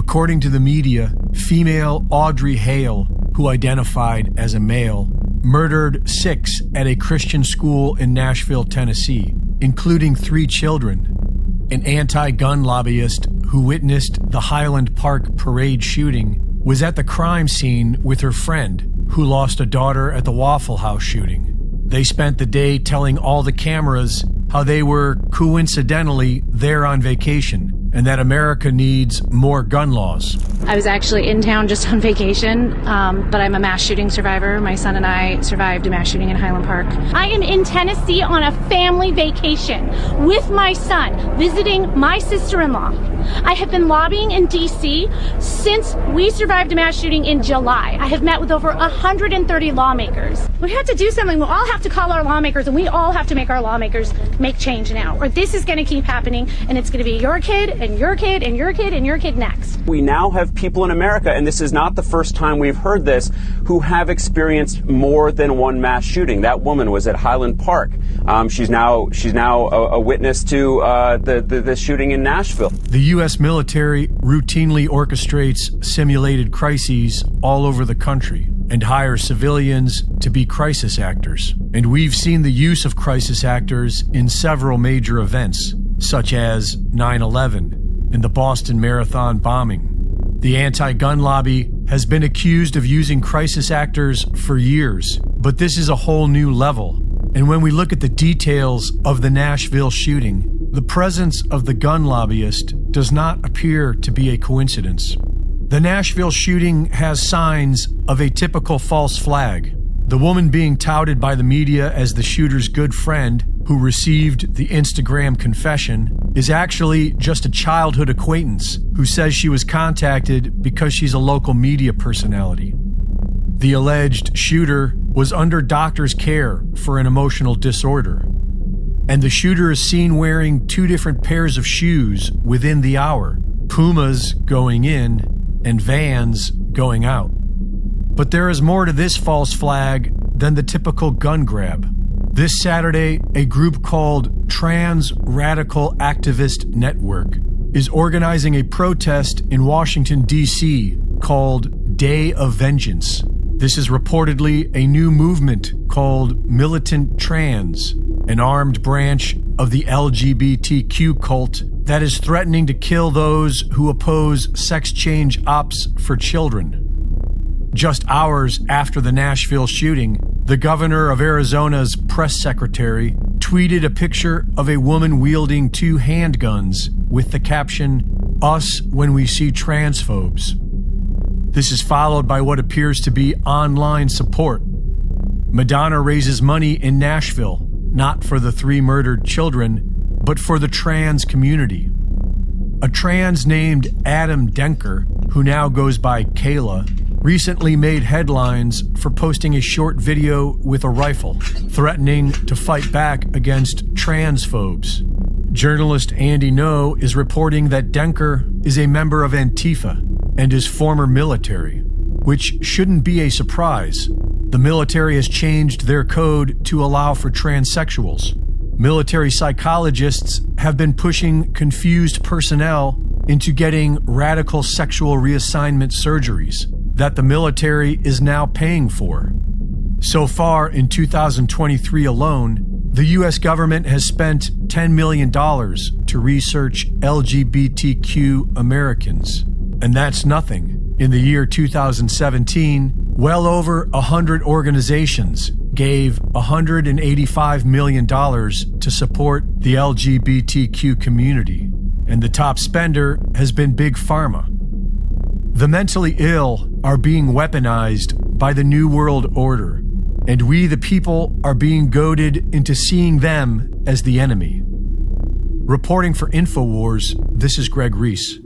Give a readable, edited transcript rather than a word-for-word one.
According to the media, female Audrey Hale, who identified as a male, murdered 6 at a Christian school in Nashville, Tennessee, including 3 children. An anti-gun lobbyist who witnessed the Highland Park parade shooting was at the crime scene with her friend, who lost a daughter at the Waffle House shooting. They spent the day telling all the cameras how they were coincidentally there on vacation and that America needs more gun laws. I was actually in town just on vacation, but I'm a mass shooting survivor. My son and I survived a mass shooting in Highland Park. I am in Tennessee on a family vacation with my son, visiting my sister-in-law. I have been lobbying in D.C. since we survived a mass shooting in July. I have met with over 130 lawmakers. We have to do something. We all have to call our lawmakers, and we all have to make our lawmakers make change now, or this is going to keep happening, and it's going to be your kid, and your kid, and your kid, and your kid next. We now have people in America, and this is not the first time we've heard this, who have experienced more than one mass shooting. That woman was at Highland Park. She's now a witness to the shooting in Nashville. The U.S. military routinely orchestrates simulated crises all over the country and hires civilians to be crisis actors. And we've seen the use of crisis actors in several major events, such as 9/11 and the Boston Marathon bombing. The anti-gun lobby has been accused of using crisis actors for years, but this is a whole new level. And when we look at the details of the Nashville shooting, the presence of the gun lobbyist does not appear to be a coincidence. The Nashville shooting has signs of a typical false flag. The woman being touted by the media as the shooter's good friend, who received the Instagram confession, is actually just a childhood acquaintance who says she was contacted because she's a local media personality. The alleged shooter was under doctor's care for an emotional disorder, and the shooter is seen wearing 2 different pairs of shoes within the hour, Pumas going in and Vans going out. But there is more to this false flag than the typical gun grab. This Saturday, a group called Trans Radical Activist Network is organizing a protest in Washington, D.C. called Day of Vengeance. This is reportedly a new movement called Militant Trans, an armed branch of the LGBTQ cult that is threatening to kill those who oppose sex change ops for children. Just hours after the Nashville shooting, the governor of Arizona's press secretary tweeted a picture of a woman wielding 2 handguns with the caption, "Us when we see transphobes." This is followed by what appears to be online support. Madonna raises money in Nashville, not for the 3 murdered children, but for the trans community. A trans named Adam Denker, who now goes by Kayla, recently made headlines for posting a short video with a rifle, threatening to fight back against transphobes. Journalist Andy No is reporting that Denker is a member of Antifa and is former military, which shouldn't be a surprise. The military has changed their code to allow for transsexuals. Military psychologists have been pushing confused personnel into getting radical sexual reassignment surgeries that the military is now paying for. So far in 2023 alone, the U.S. government has spent $10 million to research LGBTQ Americans. And that's nothing. In the year 2017, well over 100 organizations gave $185 million to support the LGBTQ community. And the top spender has been Big Pharma. The mentally ill are being weaponized by the New World Order, and we, the people, are being goaded into seeing them as the enemy. Reporting for InfoWars, this is Greg Reese.